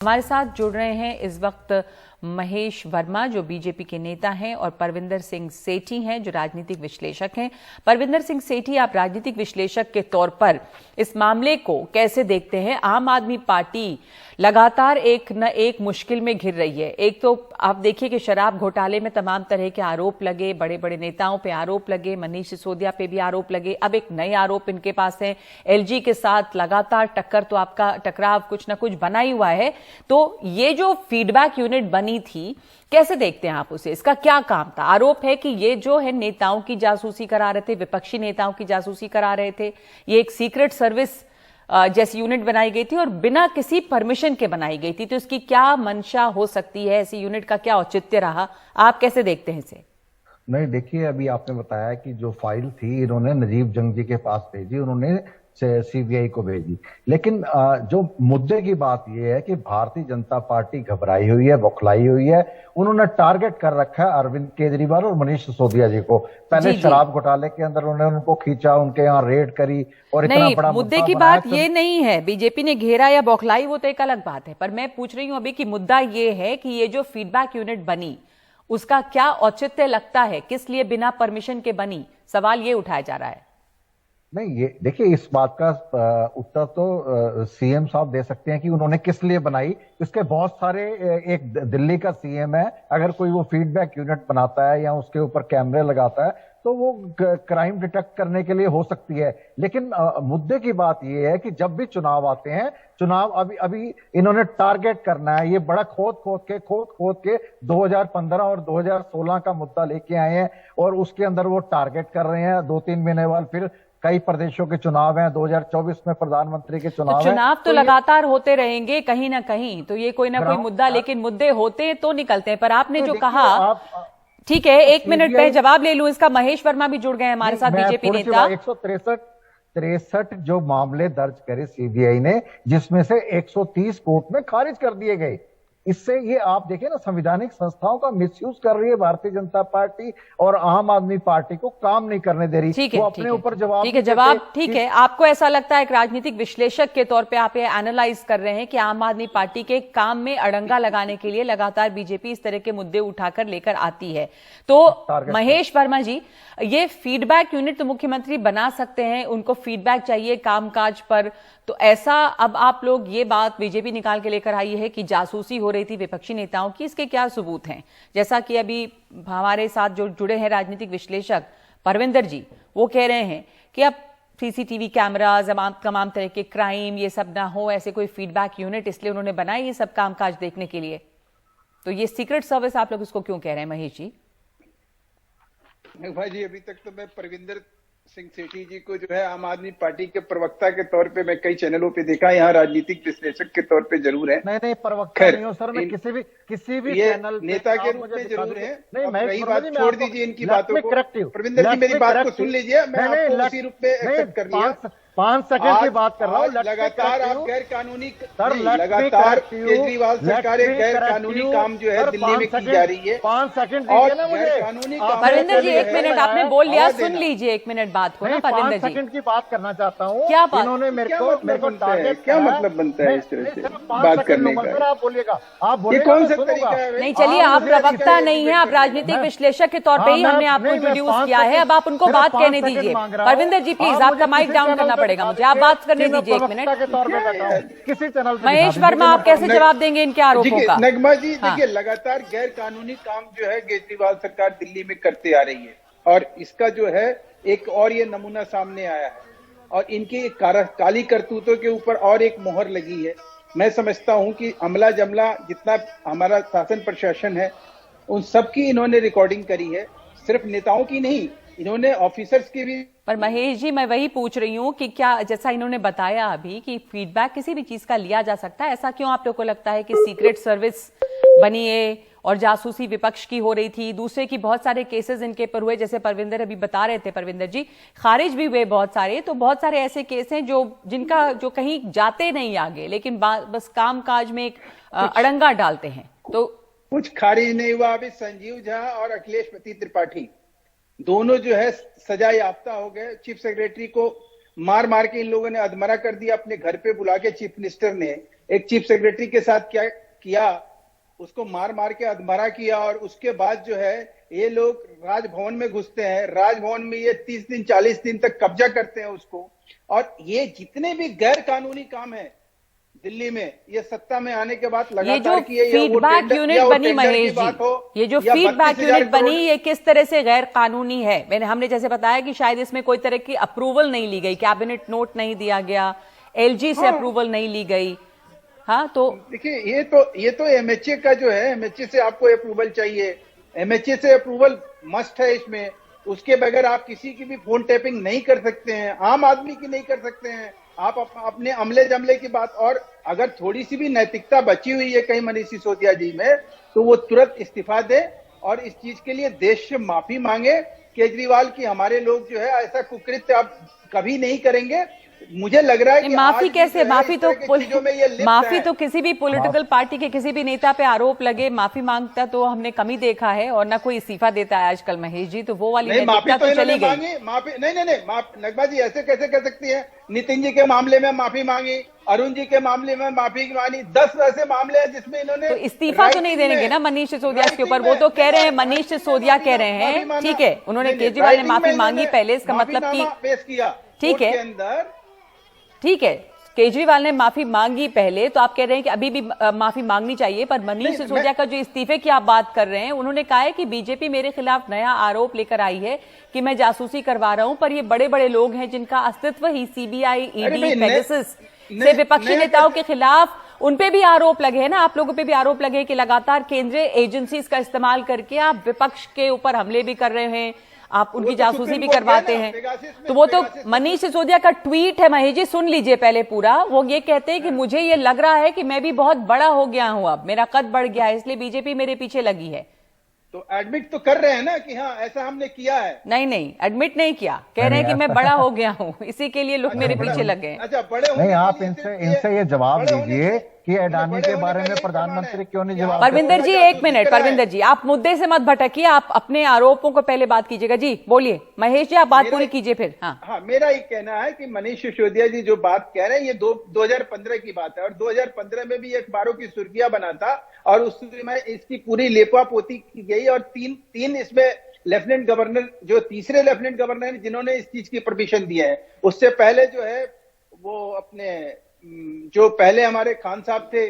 हमारे साथ जुड़ रहे हैं इस वक्त महेश वर्मा जो बीजेपी के नेता हैं और परविंदर सिंह सेठी हैं जो राजनीतिक विश्लेषक हैं। परविंदर सिंह सेठी, आप राजनीतिक विश्लेषक के तौर पर इस मामले को कैसे देखते हैं? आम आदमी पार्टी लगातार एक न एक मुश्किल में घिर रही है। एक तो आप देखिए कि शराब घोटाले में तमाम तरह के आरोप लगे, बड़े बड़े नेताओं पे आरोप लगे, मनीष सिसोदिया पे भी आरोप लगे। अब एक नए आरोप इनके पास है, एलजी के साथ लगातार टक्कर, तो आपका टकराव कुछ ना कुछ बना ही हुआ है। तो ये जो फीडबैक यूनिट बनी थी, कैसे देखते हैं आप उसे? इसका क्या काम था? आरोप है कि ये जो है नेताओं की जासूसी करा रहे थे, विपक्षी नेताओं की जासूसी करा रहे थे। ये एक सीक्रेट सर्विस जैसी यूनिट बनाई गई थी और बिना किसी परमिशन के बनाई गई थी। तो इसकी क्या मंशा हो सकती है? ऐसी यूनिट का क्या औचित्य रहा? आप कैसे देखते हैं इसे? नहीं, देखिए, अभी आपने बताया कि जो फाइल थी इन्होंने नजीब जंगजी के पास भेजी, उन्होंने सीबीआई को भेजी। लेकिन जो मुद्दे की बात यह है कि भारतीय जनता पार्टी घबराई हुई है, बौखलाई हुई है। उन्होंने टारगेट कर रखा है अरविंद केजरीवाल और मनीष सिसोदिया जी को। पहले शराब घोटाले के अंदर उन्होंने उनको खींचा, उनके यहाँ रेड करी और इतना बड़ा मुद्दे की बात ये नहीं है, बीजेपी ने घेरा या बौखलाई वो तो एक अलग बात है। पर मैं पूछ रही हूं अभी कि मुद्दा ये है कि ये जो फीडबैक यूनिट बनी उसका क्या औचित्य लगता है? किस लिए बिना परमिशन के बनी? सवाल ये उठाया जा रहा है। नहीं, ये देखिए, इस बात का उत्तर तो सीएम साहब दे सकते हैं कि उन्होंने किस लिए बनाई। इसके बहुत सारे, एक दिल्ली का सीएम है, अगर कोई वो फीडबैक यूनिट बनाता है या उसके ऊपर कैमरे लगाता है तो वो क्राइम डिटेक्ट करने के लिए हो सकती है। लेकिन मुद्दे की बात ये है कि जब भी चुनाव आते हैं, चुनाव अभी इन्होंने टारगेट करना है। ये बड़ा खोद खोद के 2015 और 2016 का मुद्दा लेके आए हैं और उसके अंदर वो टारगेट कर रहे हैं। 2-3 महीने बाद फिर कई प्रदेशों के चुनाव हैं, 2024 में प्रधानमंत्री के चुनाव हैं। चुनाव तो लगातार होते रहेंगे कहीं ना कहीं, तो ये कोई ना कोई मुद्दा, लेकिन मुद्दे होते तो निकलते हैं। पर आपने जो कहा, ठीक है, 1 मिनट में जवाब ले लूं इसका। महेश वर्मा भी जुड़ गए हैं हमारे साथ, बीजेपी नेता। 163 जो मामले दर्ज करे सीबीआई ने, जिसमें से 130 कोर्ट में खारिज कर दिए गए। इससे ये आप देखें ना, संवैधानिक संस्थाओं का मिसयूज कर रही है भारतीय जनता पार्टी और आम आदमी पार्टी को काम नहीं करने दे रही। ठीक है, वो अपने ऊपर जवाब, ठीक है, जवाब ठीक है। आपको ऐसा लगता है, एक राजनीतिक विश्लेषक के तौर पे आप ये एनालाइज कर रहे हैं कि आम आदमी पार्टी के काम में अड़ंगा लगाने के लिए लगातार बीजेपी इस तरह के मुद्दे उठाकर लेकर आती है। तो महेश वर्मा जी, ये फीडबैक यूनिट तो मुख्यमंत्री बना सकते हैं, उनको फीडबैक चाहिए कामकाज पर। तो ऐसा अब आप लोग ये बात बीजेपी निकाल के लेकर आई है कि जासूसी हो रही थी विपक्षी नेताओं की, इसके क्या सबूत हैं? जैसा कि अभी हमारे साथ जो जुड़े हैं राजनीतिक विश्लेषक परविंदर जी, वो कह रहे हैं कि अब सीसीटीवी कैमराज, तमाम तरह के क्राइम, ये सब ना हो, ऐसे कोई फीडबैक यूनिट इसलिए उन्होंने बनाई ये सब कामकाज देखने के लिए। तो ये सीक्रेट सर्विस आप लोग इसको क्यों कह रहे हैं महेश जी? भाई जी, अभी तक तो मैं परविंदर सिंह सेठी जी को जो है आम आदमी पार्टी के प्रवक्ता के तौर पे मैं कई चैनलों पे देखा, यहाँ राजनीतिक विश्लेषक के तौर पे जरूर है। नहीं, प्रवक्ता नहीं हो सर, मैं किसी भी चैनल नेता के रूप में जरूर है। रही बात छोड़ दीजिए इनकी बातों को। परविंदर जी, मेरी बात को सुन लीजिए, मैं आपको उसी रूप में एक्सेप्ट कर लिया। 5 सेकंड की बात कर रहा हूँ। लगातार आप गैर कानूनी, लगातार केजरीवाल सरकार एक गैर कानूनी काम जो है दिल्ली में की जा रही है। 5 सेकंड और गैर कानूनी परविंदर जी, 1 मिनट आपने बोल लिया, सुन लीजिए 1 मिनट बात को ना परविंदर जी। 5 सेकंड की बात करना चाहता हूँ। क्या बात? इन्होंने मेरे को टारगेट, क्या मतलब बनता है इस तरह से बात करने का? आप बोलिएगा, आप बोलिए, कौन सा तरीका है? नहीं, चलिए, आप प्रवक्ता नहीं है, आप राजनीतिक विश्लेषक के तौर पे ही हमने आपको इंट्रोड्यूस किया है। अब आप उनको बात कहने दीजिए। परविंदर जी प्लीज, आपका माइक डाउन करना पड़ेगा मुझे, आप बात करने दीजिए 1 मिनट। किसी चैनल महेश वर्मा, आप कैसे जवाब देंगे इनके आरोपों का? नगमा जी, देखिए, लगातार गैर कानूनी काम जो है केजरीवाल सरकार दिल्ली में करते आ रही है और इसका जो है एक और ये नमूना सामने आया है और इनकी काली करतूतों के ऊपर और एक मोहर लगी है। मैं समझता हूं कि अमला जमला जितना हमारा शासन प्रशासन है, उन सबकी इन्होंने रिकॉर्डिंग करी है, सिर्फ नेताओं की नहीं, इन्होंने ऑफिसर्स की भी। पर महेश जी, मैं वही पूछ रही हूँ कि क्या, जैसा इन्होंने बताया अभी कि फीडबैक किसी भी चीज का लिया जा सकता है, ऐसा क्यों आप लोग को लगता है कि सीक्रेट सर्विस बनी है और जासूसी विपक्ष की हो रही थी? दूसरे की बहुत सारे केसेस इनके पर हुए, जैसे परविंदर अभी बता रहे थे, परविंदर जी, खारिज भी हुए बहुत सारे। तो बहुत सारे ऐसे केस हैं जो कहीं जाते नहीं आगे, लेकिन बस कामकाज में एक अड़ंगा डालते हैं। तो कुछ खारिज नहीं हुआ। अभी संजीव झा और अखिलेश त्रिपाठी दोनों जो है सजा याफ्ता हो गए। चीफ सेक्रेटरी को मार के इन लोगों ने अधमरा कर दिया, अपने घर पे बुला के चीफ मिनिस्टर ने एक चीफ सेक्रेटरी के साथ क्या किया, उसको मार मार के अधमरा किया, और उसके बाद जो है ये लोग राजभवन में घुसते हैं, राजभवन में ये 30 दिन 40 दिन तक कब्जा करते हैं उसको। और ये जितने भी गैर कानूनी काम है दिल्ली में, ये सत्ता में आने के बाद लगातार किए। ये जो फीडबैक यूनिट बनी महेश जी, ये जो फीडबैक यूनिट बनी, ये किस तरह से गैर कानूनी है? हमने जैसे बताया कि शायद इसमें कोई तरह की अप्रूवल नहीं ली गई, कैबिनेट नोट नहीं दिया गया, एलजी से अप्रूवल नहीं ली गई। हाँ, तो देखिए ये तो एमएचए का जो है, एमएचए से आपको अप्रूवल चाहिए, एमएचए से अप्रूवल मस्ट है इसमें। उसके बगैर आप किसी की भी फोन टैपिंग नहीं कर सकते हैं, आम आदमी की नहीं कर सकते हैं। आप अपने अमले जमले की बात, और अगर थोड़ी सी भी नैतिकता बची हुई है कहीं मनीष सिसोदिया जी में, तो वो तुरंत इस्तीफा दे और इस चीज के लिए देश से माफी मांगे। केजरीवाल की हमारे लोग जो है ऐसा कुकृत्य अब कभी नहीं करेंगे। मुझे लग रहा है कि माफी कैसे, माफी तो किसी भी पॉलिटिकल पार्टी के किसी भी नेता पे आरोप लगे माफी मांगता तो हमने कम ही देखा है, और ना कोई इस्तीफा देता है आजकल महेश जी। तो वो वाली नैतिकता तो चली गई। माफी नहीं, नकबा जी ऐसे कैसे कह सकती है? नितिन जी के मामले में माफी मांगी, अरुण जी के मामले में माफी मांगी, 10 ऐसे मामले हैं जिसमें इन्होंने तो इस्तीफा तो नहीं देंगे ना मनीष सिसोदिया के ऊपर। वो तो कह रहे हैं, मनीष सिसोदिया कह रहे हैं, ठीक है, उन्होंने केजरीवाल ने माफी मांगी पहले, इसका मतलब कि पेश किया, ठीक है, ठीक है, केजरीवाल ने माफी मांगी पहले, तो आप कह रहे हैं कि अभी भी माफी मांगनी चाहिए। पर मनीष सिसोदिया का जो इस्तीफे की आप बात कर रहे हैं, उन्होंने कहा है कि बीजेपी मेरे खिलाफ नया आरोप लेकर आई है कि मैं जासूसी करवा रहा हूं, पर ये बड़े बड़े लोग हैं जिनका अस्तित्व ही सीबीआई, ईडी, पेगासस से विपक्षी नेताओं के खिलाफ उन पे भी आरोप लगे हैं ना, आप लोगों पे भी आरोप लगे कि लगातार केंद्रीय एजेंसीज का इस्तेमाल करके आप विपक्ष के ऊपर हमले भी कर रहे हैं, आप उनकी जासूसी भी करवाते हैं। तो वो तो मनीष सिसोदिया का ट्वीट है महेश जी, सुन लीजिए पहले पूरा। वो ये कहते हैं कि मुझे ये लग रहा है कि मैं भी बहुत बड़ा हो गया हूं, अब मेरा कद बढ़ गया है, इसलिए बीजेपी मेरे पीछे लगी है। तो एडमिट तो कर रहे हैं ना कि हाँ ऐसा हमने किया है। नहीं, एडमिट नहीं किया, कह रहे हैं कि मैं बड़ा हो गया हूं, इसी के लिए लोग मेरे पीछे लगे हैं। अच्छा, बड़े नहीं, आप इनसे ये जवाब दीजिए कि अडानी के बारे में प्रधानमंत्री क्यों नहीं जवाब? परविंदर जी एक मिनट, परविंदर जी आप मुद्दे से मत भटकिए, आप अपने आरोपों को पहले बात कीजिएगा। जी बोलिए महेश जी, आप बात पूरी कीजिए फिर। हाँ, मेरा ये कहना है कि मनीष सिसोदिया जी जो बात कह रहे हैं ये 2015 की बात है, और 2015 में भी अखबारों की सुर्खियां बना था, और उस में इसकी पूरी लेपापोती की गई, और तीन इसमें लेफ्टिनेंट गवर्नर, जो तीसरे लेफ्टिनेंट गवर्नर जिन्होंने इस चीज की परमिशन दी है, उससे पहले जो है वो अपने जो पहले हमारे खान साहब थे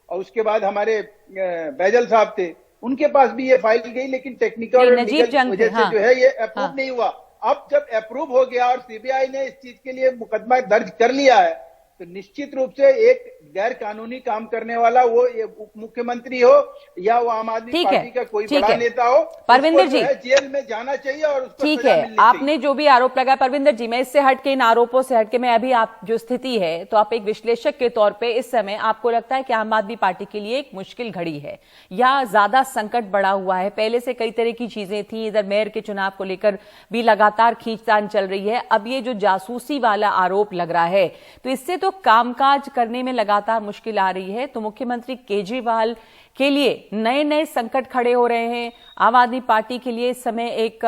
और उसके बाद हमारे बैजल साहब थे, उनके पास भी ये फाइल गई, लेकिन टेक्निकल और लीगल वजह से जो है ये अप्रूव नहीं हुआ। अब जब अप्रूव हो गया और सीबीआई ने इस चीज के लिए मुकदमा दर्ज कर लिया है, तो निश्चित रूप से एक गैर कानूनी काम करने वाला, वो उप मुख्यमंत्री हो या वो आम आदमी पार्टी का कोई बड़ा नेता हो, परविंदर जी जेल में जाना चाहिए और उसको ठीक है। आपने जो भी आरोप लगाया परविंदर जी, मैं इससे हटके, इन आरोपों से हटके, मैं अभी आप जो स्थिति है, तो आप एक विश्लेषक के तौर पे इस समय आपको लगता है कि आम आदमी पार्टी के लिए एक मुश्किल घड़ी है या ज्यादा संकट बढ़ा हुआ है? पहले से कई तरह की चीजें थी, इधर मेयर के चुनाव को लेकर भी लगातार खींचतान चल रही है, अब ये जो जासूसी वाला आरोप लग रहा है, तो इससे तो कामकाज करने में लगातार मुश्किल आ रही है। तो मुख्यमंत्री केजरीवाल के लिए नए नए संकट खड़े हो रहे हैं, आम आदमी पार्टी के लिए इस समय एक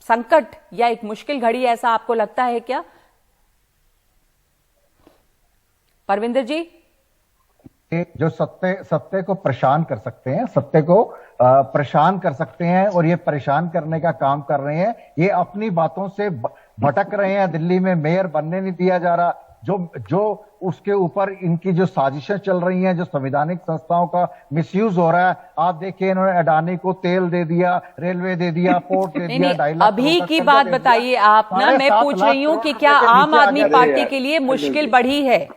संकट या एक मुश्किल घड़ी, ऐसा आपको लगता है क्या परविंदर जी? जो सत्य को परेशान कर सकते हैं, सत्य को परेशान कर सकते हैं, और ये परेशान करने का काम कर रहे हैं, ये अपनी बातों से भटक रहे हैं। दिल्ली में मेयर बनने नहीं दिया जा रहा, जो उसके ऊपर इनकी जो साजिशें चल रही हैं, जो संवैधानिक संस्थाओं का मिसयूज हो रहा है। आप देखिए, इन्होंने अडानी को तेल दे दिया, रेलवे दे दिया, पोर्ट दे दिया, 2.5 लाख अभी की बात बताइए आप ना, मैं पूछ रही हूँ कि क्या आम आदमी पार्टी के लिए मुश्किल बढ़ी है?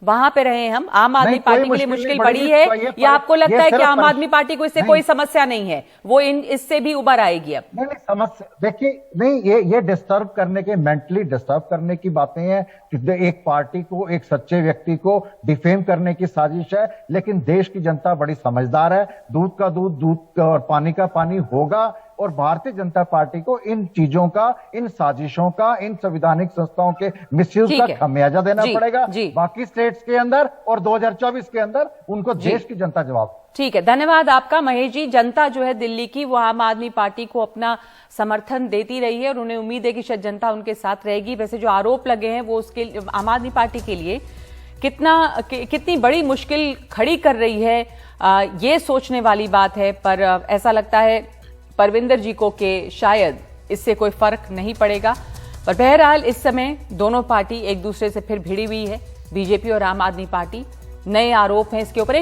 वहां पे रहे हम, आम आदमी पार्टी के लिए मुश्किल बढ़ी है या आपको लगता है कि आम आदमी पार्टी को इससे कोई समस्या नहीं है, वो इससे भी उबर आएगी? अब नहीं समस्या, देखिए नहीं, ये डिस्टर्ब करने के, मेंटली डिस्टर्ब करने की बातें हैं। एक पार्टी को, एक सच्चे व्यक्ति को डिफेम करने की साजिश है, लेकिन देश की जनता बड़ी समझदार है। दूध का दूध और पानी का पानी होगा, और भारतीय जनता पार्टी को इन चीजों का, इन साजिशों का, इन संवैधानिक संस्थाओं के मिसयूज का खमियाजा देना पड़ेगा बाकी स्टेट्स के अंदर, और 2024 के अंदर उनको देश की जनता जवाब। ठीक है, धन्यवाद आपका महेश जी। जनता जो है दिल्ली की, वो आम आदमी पार्टी को अपना समर्थन देती रही है और उन्हें उम्मीद है कि शायद जनता उनके साथ रहेगी। वैसे जो आरोप लगे हैं वो उसके आम आदमी पार्टी के लिए कितनी बड़ी मुश्किल खड़ी कर रही है, ये सोचने वाली बात है। पर ऐसा लगता है परविंदर जी को कि शायद इससे कोई फर्क नहीं पड़ेगा। पर बहरहाल इस समय दोनों पार्टी एक दूसरे से फिर भिड़ी हुई है, बीजेपी और आम आदमी पार्टी। नए आरोप हैं इसके ऊपर।